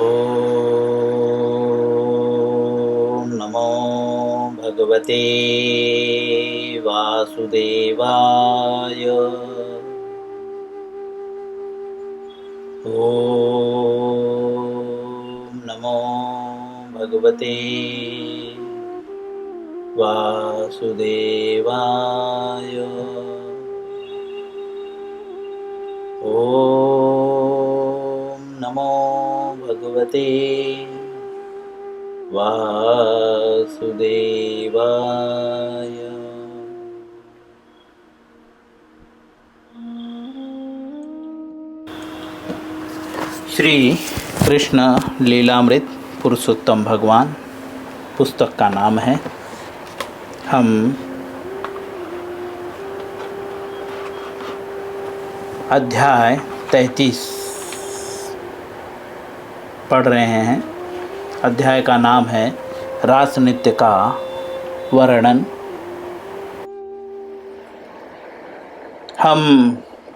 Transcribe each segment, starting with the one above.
ॐ नमो भगवते वासुदेवाय। ॐ नमो भगवते वासुदेवाय। ॐ नमो भगवते वासुदेवाय। श्री कृष्ण लीलामृत पुरुषोत्तम भगवान पुस्तक का नाम है। हम अध्याय 33 पढ़ रहे हैं। अध्याय का नाम है रास नृत्य का वर्णन। हम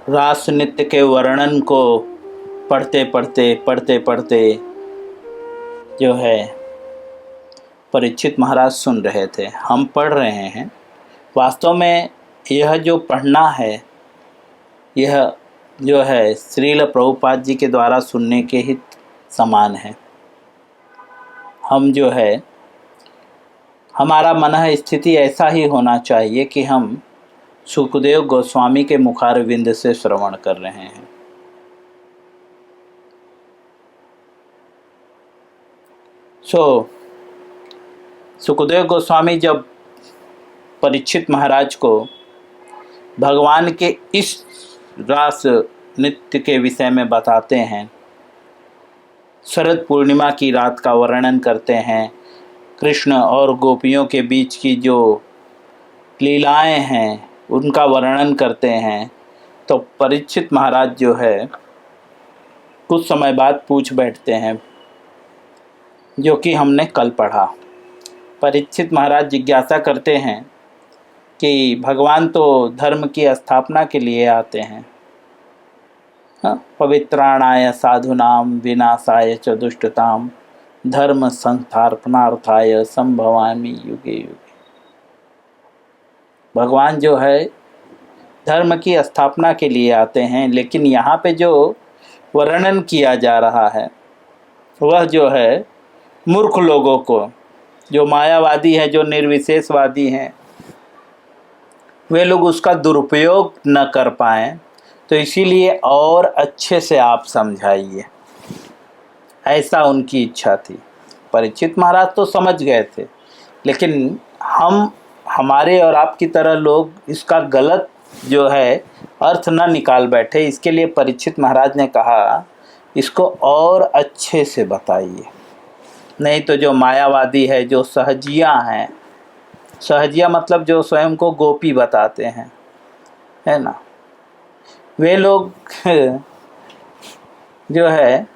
रास नृत्य के वर्णन को पढ़ते पढ़ते जो है परीक्षित महाराज सुन रहे थे, हम पढ़ रहे हैं। वास्तव में यह जो पढ़ना है, यह जो है श्रील प्रभुपाद जी के द्वारा सुनने के ही समान है। हम जो है हमारा मन स्थिति ऐसा ही होना चाहिए कि हम सुखदेव गोस्वामी के मुखारविंद से श्रवण कर रहे हैं। सुखदेव गोस्वामी जब परीक्षित महाराज को भगवान के इस रास नृत्य के विषय में बताते हैं, शरद पूर्णिमा की रात का वर्णन करते हैं, कृष्ण और गोपियों के बीच की जो लीलाएं हैं उनका वर्णन करते हैं, तो परीक्षित महाराज जो है कुछ समय बाद पूछ बैठते हैं, जो कि हमने कल पढ़ा। परीक्षित महाराज जिज्ञासा करते हैं कि भगवान तो धर्म की स्थापना के लिए आते हैं, पवित्राणाय साधुनाम विनाशाय च दुष्टताम धर्म संस्थापनार्थाय संभवामि युगे युगे। भगवान जो है धर्म की स्थापना के लिए आते हैं, लेकिन यहाँ पे जो वर्णन किया जा रहा है वह जो है मूर्ख लोगों को, जो मायावादी हैं, जो निर्विशेषवादी हैं, वे लोग उसका दुरुपयोग न कर पाएं, तो इसीलिए और अच्छे से आप समझाइए, ऐसा उनकी इच्छा थी। परीक्षित महाराज तो समझ गए थे, लेकिन हमारे और आपकी तरह लोग इसका गलत जो है अर्थ न निकाल बैठे, इसके लिए परीक्षित महाराज ने कहा इसको और अच्छे से बताइए। नहीं तो जो मायावादी है, जो सहजिया हैं, सहजिया मतलब जो स्वयं को गोपी बताते हैं, है ना, वे लोग जो है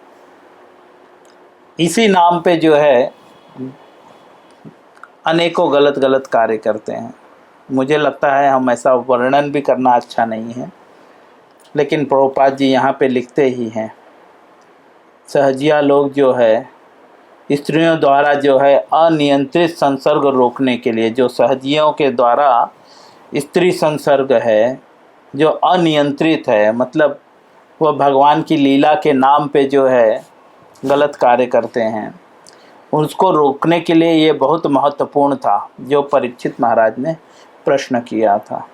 इसी नाम पे जो है अनेकों गलत कार्य करते हैं। मुझे लगता है हम ऐसा वर्णन भी करना अच्छा नहीं है, लेकिन प्रभुपाद जी यहाँ पे लिखते ही हैं, सहजिया लोग जो है स्त्रियों द्वारा जो है अनियंत्रित संसर्ग रोकने के लिए, जो सहजियों के द्वारा स्त्री संसर्ग है जो अनियंत्रित है, मतलब वह भगवान की लीला के नाम पे जो है गलत कार्य करते हैं, उसको रोकने के लिए ये बहुत महत्वपूर्ण था जो परीक्षित महाराज ने प्रश्न किया था।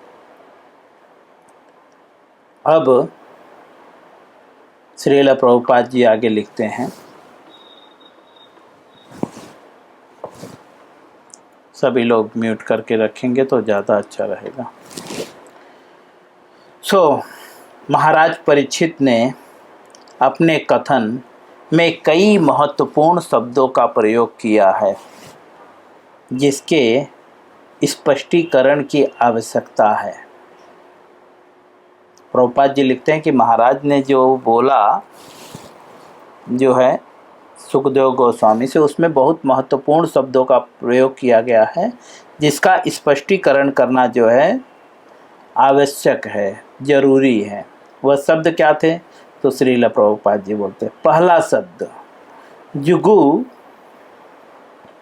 अब श्रील प्रभुपाद जी आगे लिखते हैं, सभी लोग म्यूट करके रखेंगे तो ज़्यादा अच्छा रहेगा। महाराज परीक्षित ने अपने कथन में कई महत्वपूर्ण शब्दों का प्रयोग किया है, जिसके स्पष्टीकरण की आवश्यकता है। प्रभुपाद जी लिखते हैं कि महाराज ने जो बोला जो है सुखदेव गोस्वामी से, उसमें बहुत महत्वपूर्ण शब्दों का प्रयोग किया गया है, जिसका स्पष्टीकरण करना जो है आवश्यक है, जरूरी है। वह शब्द क्या थे? तो श्रील प्रभुपाद जी बोलते हैं, पहला शब्द जुगु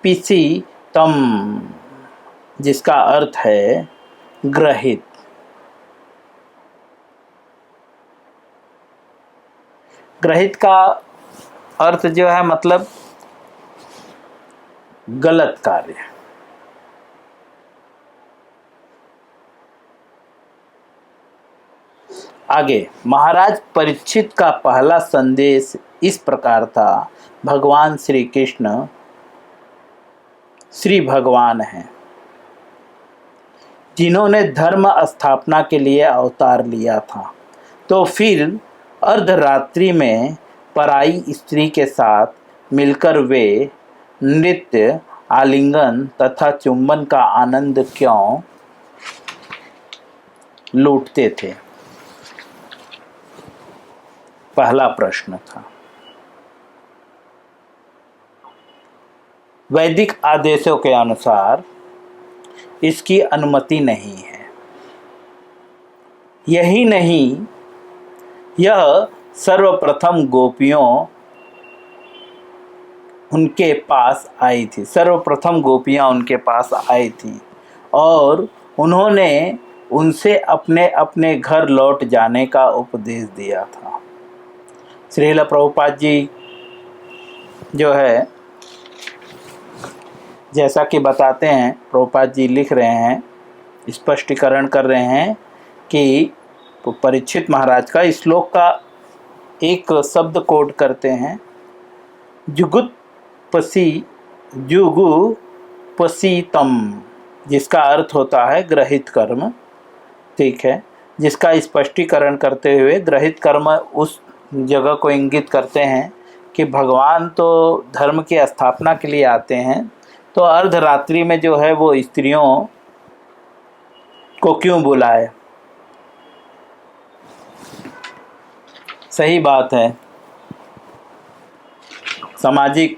पिसी तम, जिसका अर्थ है ग्रहित। ग्रहित का अर्थ जो है मतलब गलत कार्य। आगे, महाराज परीक्षित का पहला संदेश इस प्रकार था। भगवान श्री कृष्ण श्री भगवान हैं, जिन्होंने धर्म स्थापना के लिए अवतार लिया था। तो फिर अर्धरात्रि में पराई स्त्री के साथ मिलकर वे नृत्य, आलिंगन तथा चुंबन का आनंद क्यों लूटते थे? पहला प्रश्न था। वैदिक आदेशों के अनुसार इसकी अनुमति नहीं है। यही नहीं, यह सर्वप्रथम गोपियों उनके पास आई थी। सर्वप्रथम गोपियां उनके पास आई थी और उन्होंने उनसे अपने अपने घर लौट जाने का उपदेश दिया था। श्रील प्रभुपाद जी जो है, जैसा कि बताते हैं, प्रभुपाद जी लिख रहे हैं, स्पष्टीकरण कर रहे हैं कि परीक्षित महाराज का इस श्लोक का एक शब्द कोड करते हैं, जुगुपसीतम, जिसका अर्थ होता है ग्रहित कर्म। ठीक है, जिसका स्पष्टीकरण करते हुए ग्रहित कर्म उस जगह को इंगित करते हैं कि भगवान तो धर्म की स्थापना के लिए आते हैं, तो अर्धरात्रि में जो है वो स्त्रियों को क्यों बुलाए? सही बात है, सामाजिक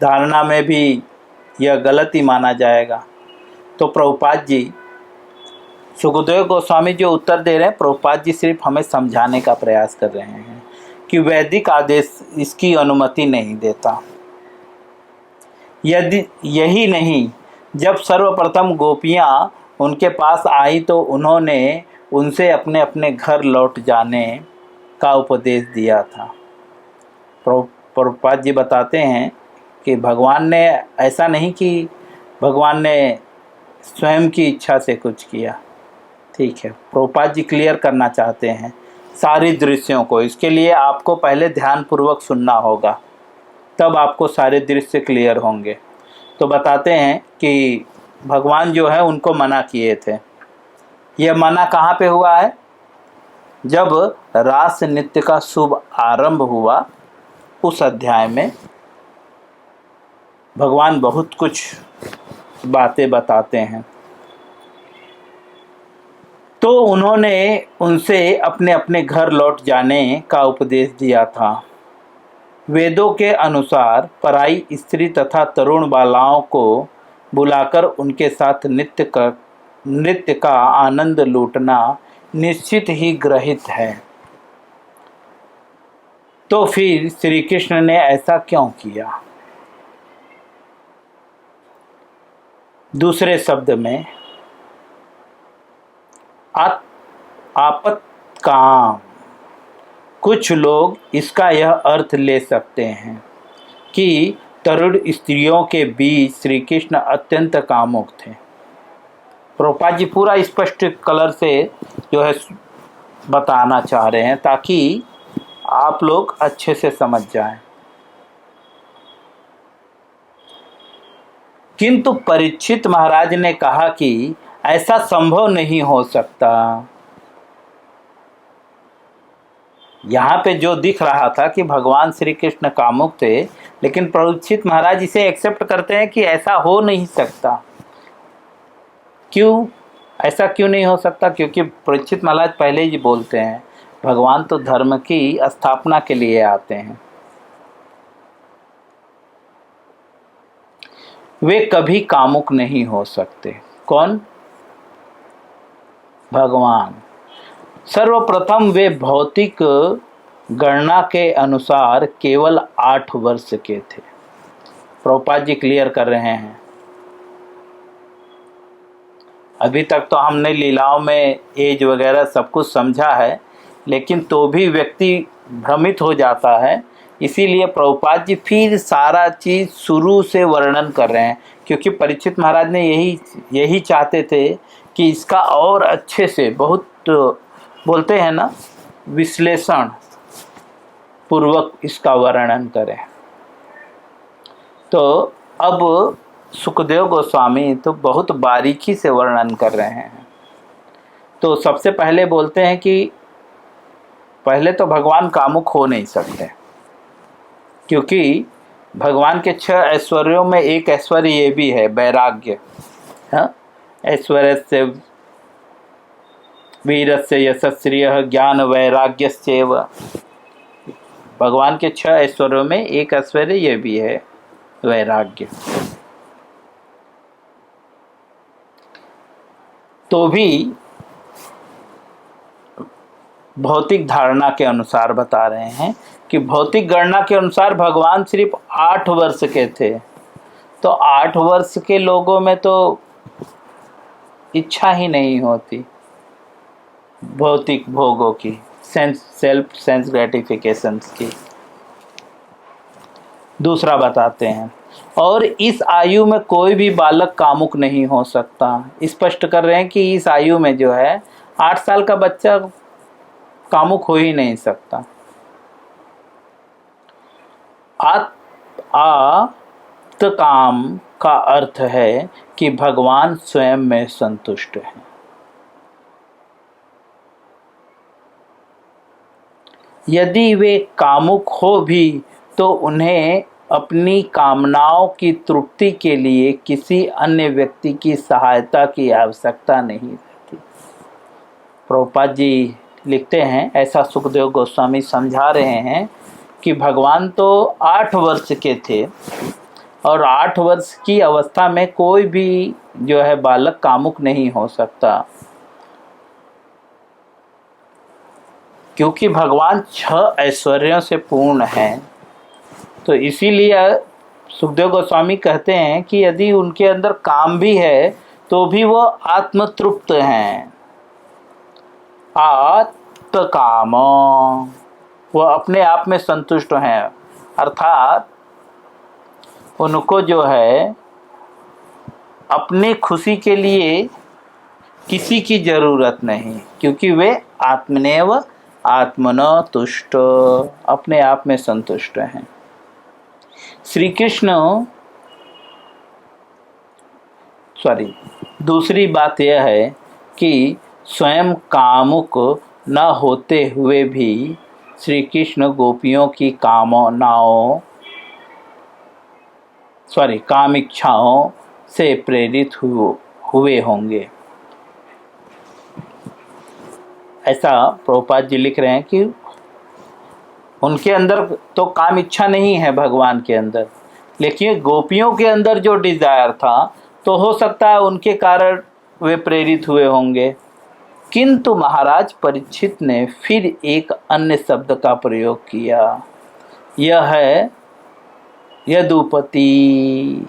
धारणा में भी यह गलत ही माना जाएगा। तो प्रभुपाद जी, सुखदेव गोस्वामी जो उत्तर दे रहे हैं, प्रभुपाद जी सिर्फ हमें समझाने का प्रयास कर रहे हैं कि वैदिक आदेश इसकी अनुमति नहीं देता। यदि यही नहीं, जब सर्वप्रथम गोपियां उनके पास आई तो उन्होंने उनसे अपने अपने घर लौट जाने का उपदेश दिया था। प्रभुपाद जी बताते हैं कि भगवान ने ऐसा नहीं कि भगवान ने स्वयं की इच्छा से कुछ किया। ठीक है, प्रभुपाद जी क्लियर करना चाहते हैं सारी दृश्यों को। इसके लिए आपको पहले ध्यानपूर्वक सुनना होगा, तब आपको सारे दृश्य क्लियर होंगे। तो बताते हैं कि भगवान जो है उनको मना किए थे। यह मना कहाँ पे हुआ है? जब रास नृत्य का शुभ आरंभ हुआ, उस अध्याय में भगवान बहुत कुछ बातें बताते हैं। तो उन्होंने उनसे अपने अपने घर लौट जाने का उपदेश दिया था। वेदों के अनुसार पराई स्त्री तथा तरुण बालाओं को बुलाकर उनके साथ नृत्य का आनंद लूटना निश्चित ही ग्रहित है। तो फिर श्री कृष्ण ने ऐसा क्यों किया? दूसरे शब्द में, आपत्काम। कुछ लोग इसका यह अर्थ ले सकते हैं कि तरुण स्त्रियों के बीच श्री कृष्ण अत्यंत कामुक थे। प्रभुपाद जी पूरा स्पष्ट कलर से जो है बताना चाह रहे हैं ताकि आप लोग अच्छे से समझ जाएं। किंतु परीक्षित महाराज ने कहा कि ऐसा संभव नहीं हो सकता। यहाँ पे जो दिख रहा था कि भगवान श्री कृष्ण कामुक थे, लेकिन परीक्षित महाराज इसे एक्सेप्ट करते हैं कि ऐसा हो नहीं सकता। क्यों? ऐसा क्यों नहीं हो सकता? क्योंकि परीक्षित महाराज पहले ही बोलते हैं भगवान तो धर्म की स्थापना के लिए आते हैं। वे कभी कामुक नहीं हो सकते। कौन? भगवान। सर्वप्रथम वे भौतिक गणना के अनुसार केवल 8 वर्ष के थे। प्रभुपाद जी क्लियर कर रहे हैं। अभी तक तो हमने लीलाओं में एज वगैरह सब कुछ समझा है, लेकिन तो भी व्यक्ति भ्रमित हो जाता है। इसीलिए प्रभुपाद जी फिर सारा चीज़ शुरू से वर्णन कर रहे हैं, क्योंकि परीक्षित महाराज ने यही चाहते थे कि इसका और अच्छे से, बहुत बोलते हैं ना, विश्लेषण पूर्वक इसका वर्णन करें। तो अब सुखदेव गोस्वामी तो बहुत बारीकी से वर्णन कर रहे हैं। तो सबसे पहले बोलते हैं कि पहले तो भगवान कामुक हो नहीं सकते, क्योंकि भगवान के 6 ऐश्वर्यों में एक ऐश्वर्य ये भी है, वैराग्य। हाँ, ऐश्वर्य से वीरस्य यशस्श्रियः ज्ञान वैराग्यस्यैव। भगवान के 6 ऐश्वर्यों में एक ऐश्वर्य ये भी है, वैराग्य। तो भी भौतिक धारणा के अनुसार बता रहे हैं कि भौतिक गणना के अनुसार भगवान सिर्फ 8 वर्ष के थे। तो 8 वर्ष के लोगों में तो इच्छा ही नहीं होती भौतिक भोगों की, सेल्फ सेंस ग्रेटिफिकेशंस की। दूसरा बताते हैं, और इस आयु में कोई भी बालक कामुक नहीं हो सकता। स्पष्ट कर रहे हैं कि इस आयु में जो है 8 साल का बच्चा कामुक हो ही नहीं सकता। आत्मकाम का अर्थ है कि भगवान स्वयं में संतुष्ट हैं। यदि वे कामुक हो भी तो उन्हें अपनी कामनाओं की तृप्ति के लिए किसी अन्य व्यक्ति की सहायता की आवश्यकता नहीं रहती। प्रभुपाद जी लिखते हैं, ऐसा सुखदेव गोस्वामी समझा रहे हैं कि भगवान तो 8 वर्ष के थे, और 8 वर्ष की अवस्था में कोई भी जो है बालक कामुक नहीं हो सकता, क्योंकि भगवान 6 ऐश्वर्यों से पूर्ण हैं। तो इसीलिए सुखदेव गोस्वामी कहते हैं कि यदि उनके अंदर काम भी है तो भी वो आत्मतृप्त हैं। आत्मकाम, वो अपने आप में संतुष्ट हैं, अर्थात उनको जो है अपनी खुशी के लिए किसी की जरूरत नहीं, क्योंकि वे आत्मनेव आत्मनो तुष्ट, अपने आप में संतुष्ट हैं। श्री कृष्ण दूसरी बात यह है कि स्वयं कामुक न होते हुए भी श्री कृष्ण गोपियों की काम इच्छाओं से प्रेरित हुए होंगे। ऐसा प्रभुपाद जी लिख रहे हैं कि उनके अंदर तो काम इच्छा नहीं है भगवान के अंदर, लेकिन गोपियों के अंदर जो डिजायर था तो हो सकता है उनके कारण वे प्रेरित हुए होंगे। किंतु महाराज परीक्षित ने फिर एक अन्य शब्द का प्रयोग किया, यह है यदुपति,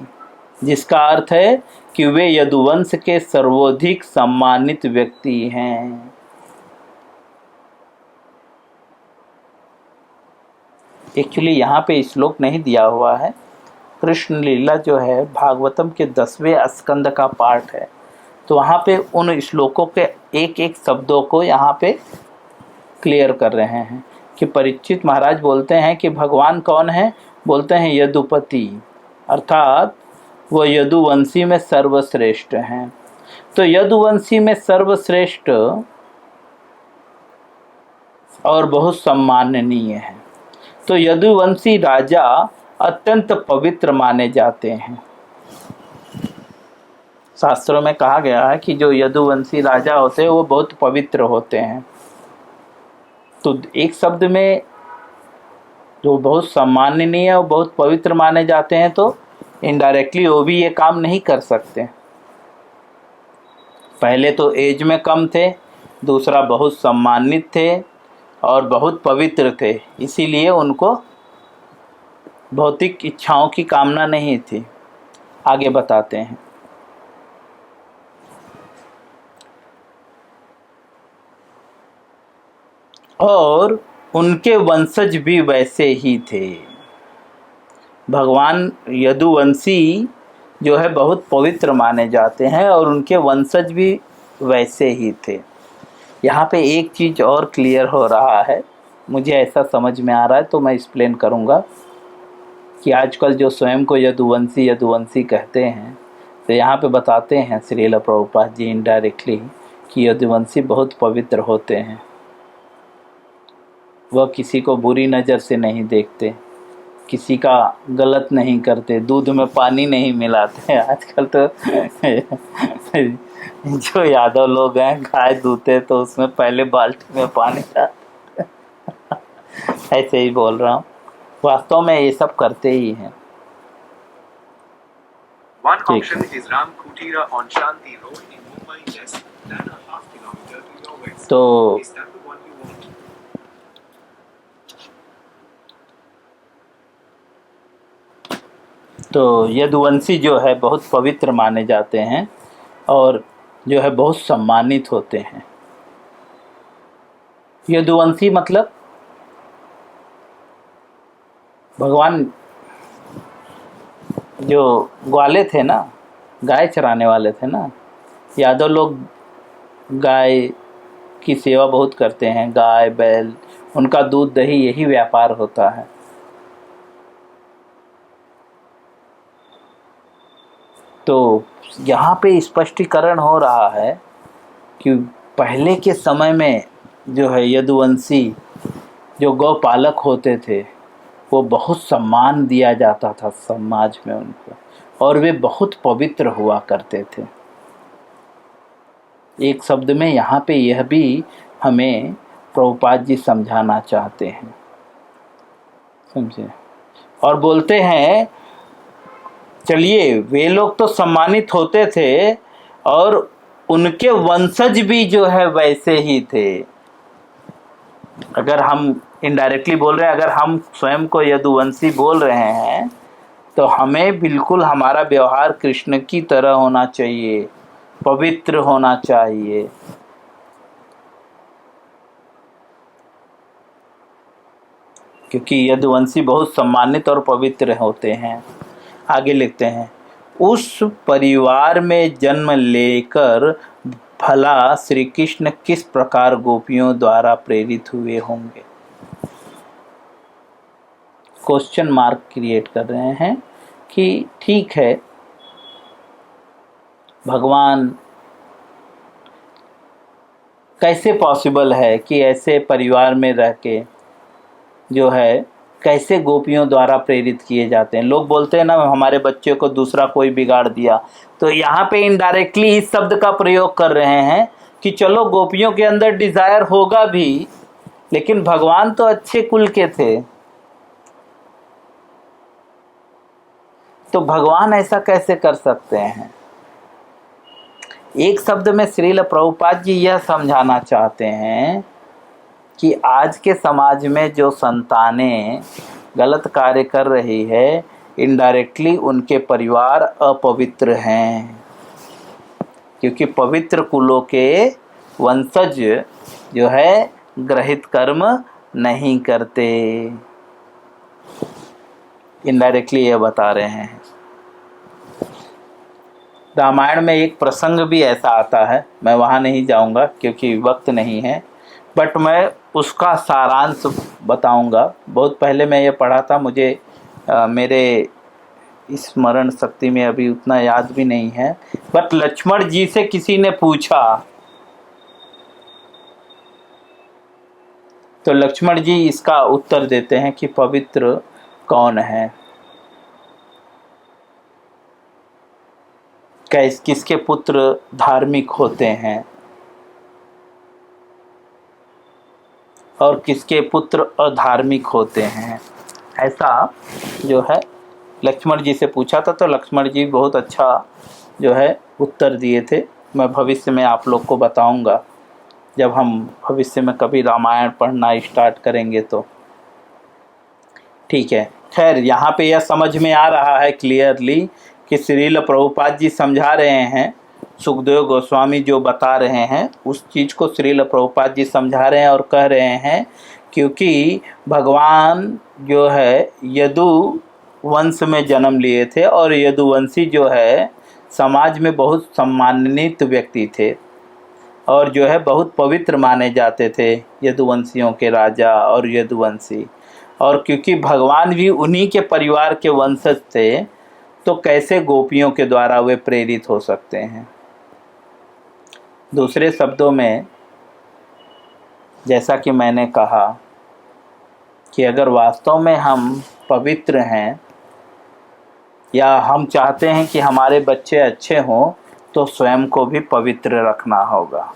जिसका अर्थ है कि वे यदुवंश के सर्वाधिक सम्मानित व्यक्ति हैं। एक्चुअली यहाँ पे श्लोक नहीं दिया हुआ है। कृष्ण लीला जो है भागवतम के 10वें स्कंद का पार्ट है, तो वहाँ पे उन श्लोकों के एक एक शब्दों को यहाँ पे क्लियर कर रहे हैं कि परीक्षित महाराज बोलते हैं कि भगवान कौन है, बोलते हैं यदुपति, अर्थात वो यदुवंशी में सर्वश्रेष्ठ हैं। तो यदुवंशी में सर्वश्रेष्ठ और बहुत सम्माननीय है। तो यदुवंशी राजा अत्यंत पवित्र माने जाते हैं। शास्त्रों में कहा गया है कि जो यदुवंशी राजा होते हैं वो बहुत पवित्र होते हैं। तो एक शब्द में जो बहुत सम्माननीय और बहुत पवित्र माने जाते हैं, तो इनडायरेक्टली वो भी ये काम नहीं कर सकते। पहले तो एज में कम थे, दूसरा बहुत सम्मानित थे, और बहुत पवित्र थे, इसीलिए उनको भौतिक इच्छाओं की कामना नहीं थी। आगे बताते हैं। और उनके वंशज भी वैसे ही थे। भगवान यदुवंशी जो है बहुत पवित्र माने जाते हैं और उनके वंशज भी वैसे ही थे। यहाँ पे एक चीज़ और क्लियर हो रहा है, मुझे ऐसा समझ में आ रहा है, तो मैं एक्सप्लेन करूँगा कि आजकल जो स्वयं को यदुवंशी यदुवंशी कहते हैं, तो यहाँ पे बताते हैं श्रील प्रभुपाद जी इनडायरेक्टली कि यदुवंशी बहुत पवित्र होते हैं। वह किसी को बुरी नज़र से नहीं देखते, किसी का गलत नहीं करते, दूध में पानी नहीं मिलाते। आजकल तो जो यादव लोग हैं गाय दूते तो उसमें पहले बाल्टी में पानी डालते। ऐसे ही बोल रहा हूँ, वास्तव में ये सब करते ही हैं। One option is Ram Kutira on Shanti Road in Mumbai, less than a half kilometer to your west. तो Is that the one you want? तो यदुवंशी जो है बहुत पवित्र माने जाते हैं और जो है बहुत सम्मानित होते हैं। यदुवंशी मतलब भगवान जो ग्वाले थे ना, गाय चराने वाले थे ना, यादव लोग गाय की सेवा बहुत करते हैं, गाय बैल, उनका दूध दही यही व्यापार होता है। तो यहाँ पे स्पष्टीकरण हो रहा है कि पहले के समय में जो है यदुवंशी जो गौपालक होते थे वो बहुत सम्मान दिया जाता था समाज में उनको, और वे बहुत पवित्र हुआ करते थे। एक शब्द में यहाँ पे यह भी हमें प्रभुपाद जी समझाना चाहते हैं, समझे। और बोलते हैं चलिए वे लोग तो सम्मानित होते थे और उनके वंशज भी जो है वैसे ही थे। अगर हम इनडायरेक्टली बोल रहे हैं, अगर हम स्वयं को यदुवंशी बोल रहे हैं तो हमें बिल्कुल हमारा व्यवहार कृष्ण की तरह होना चाहिए, पवित्र होना चाहिए। क्योंकि यदुवंशी बहुत सम्मानित और पवित्र होते हैं। आगे लिखते हैं, उस परिवार में जन्म लेकर भला श्री कृष्ण किस प्रकार गोपियों द्वारा प्रेरित हुए होंगे। क्वेश्चन मार्क क्रिएट कर रहे हैं कि ठीक है, भगवान कैसे पॉसिबल है कि ऐसे परिवार में रह के जो है कैसे गोपियों द्वारा प्रेरित किए जाते हैं। लोग बोलते हैं ना हमारे बच्चे को दूसरा कोई बिगाड़ दिया, तो यहाँ पे इनडायरेक्टली इस शब्द का प्रयोग कर रहे हैं कि चलो गोपियों के अंदर डिजायर होगा भी, लेकिन भगवान तो अच्छे कुल के थे, तो भगवान ऐसा कैसे कर सकते हैं। एक शब्द में श्रील प्रभुपाद जी यह समझाना चाहते हैं कि आज के समाज में जो संतानें गलत कार्य कर रही है, इनडायरेक्टली उनके परिवार अपवित्र हैं, क्योंकि पवित्र कुलों के वंशज जो है ग्रहित कर्म नहीं करते। इनडायरेक्टली ये बता रहे हैं। रामायण में एक प्रसंग भी ऐसा आता है, मैं वहाँ नहीं जाऊँगा क्योंकि वक्त नहीं है, बट मैं उसका सारांश बताऊंगा। बहुत पहले मैं ये पढ़ा था, मुझे मेरे स्मरण शक्ति में अभी उतना याद भी नहीं है, बट लक्ष्मण जी से किसी ने पूछा तो लक्ष्मण जी इसका उत्तर देते हैं कि पवित्र कौन है, किसके पुत्र धार्मिक होते हैं और किसके पुत्र अधार्मिक होते हैं। ऐसा जो है लक्ष्मण जी से पूछा था, तो लक्ष्मण जी बहुत अच्छा जो है उत्तर दिए थे। मैं भविष्य में आप लोग को बताऊंगा जब हम भविष्य में कभी रामायण पढ़ना स्टार्ट करेंगे तो। ठीक है, खैर यहाँ पे यह समझ में आ रहा है क्लियरली कि श्रील प्रभुपाद जी समझा रहे हैं, सुखदेव गोस्वामी जो बता रहे हैं उस चीज़ को श्रील प्रभुपाद जी समझा रहे हैं और कह रहे हैं क्योंकि भगवान जो है यदु वंश में जन्म लिए थे और यदुवंशी जो है समाज में बहुत सम्मानित व्यक्ति थे और जो है बहुत पवित्र माने जाते थे यदुवंशियों के राजा और यदुवंशी। और क्योंकि भगवान भी उन्हीं के परिवार के वंशज थे तो कैसे गोपियों के द्वारा वे प्रेरित हो सकते हैं। दूसरे शब्दों में जैसा कि मैंने कहा कि अगर वास्तव में हम पवित्र हैं या हम चाहते हैं कि हमारे बच्चे अच्छे हों तो स्वयं को भी पवित्र रखना होगा।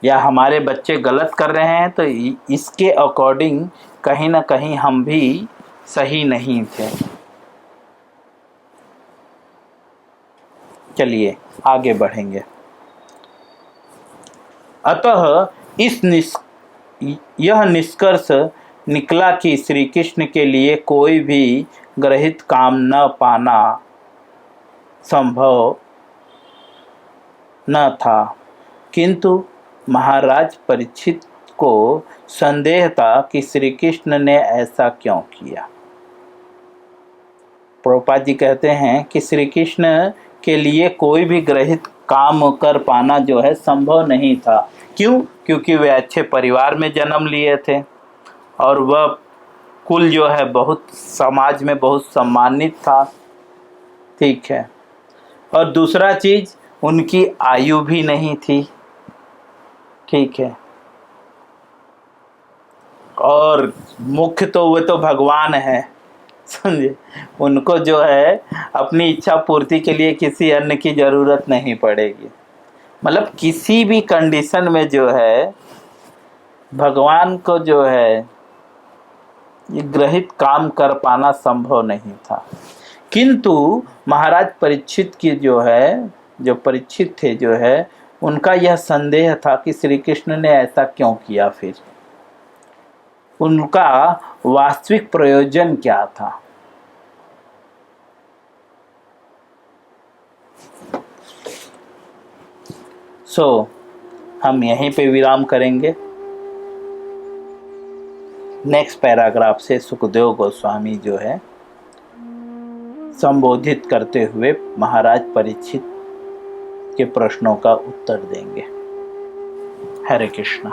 या हमारे बच्चे गलत कर रहे हैं तो इसके अकॉर्डिंग कहीं ना कहीं हम भी सही नहीं थे। चलिए आगे बढ़ेंगे। अतः यह निष्कर्ष निकला कि श्री कृष्ण के लिए कोई भी ग्रहित काम न पाना संभव न था, किंतु महाराज परीक्षित को संदेह था कि श्री कृष्ण ने ऐसा क्यों किया। प्रभुपाद जी कहते हैं कि श्री कृष्ण के लिए कोई भी ग्रहित काम कर पाना जो है संभव नहीं था। क्यों? क्योंकि वे अच्छे परिवार में जन्म लिए थे और वह कुल जो है बहुत समाज में बहुत सम्मानित था। ठीक है, और दूसरा चीज़ उनकी आयु भी नहीं थी। ठीक है, और मुख्य तो वे तो भगवान है, समझे, उनको जो है अपनी इच्छा पूर्ति के लिए किसी अन्य की ज़रूरत नहीं पड़ेगी। मतलब किसी भी कंडीशन में जो है भगवान को जो है ये ग्रहित काम कर पाना संभव नहीं था। किंतु महाराज परीक्षित की जो परीक्षित थे जो है उनका यह संदेह था कि श्री कृष्ण ने ऐसा क्यों किया, फिर उनका वास्तविक प्रयोजन क्या था। हम यहीं पे विराम करेंगे। नेक्स्ट पैराग्राफ से सुखदेव गोस्वामी जो है संबोधित करते हुए महाराज परीक्षित के प्रश्नों का उत्तर देंगे। हरे कृष्णा।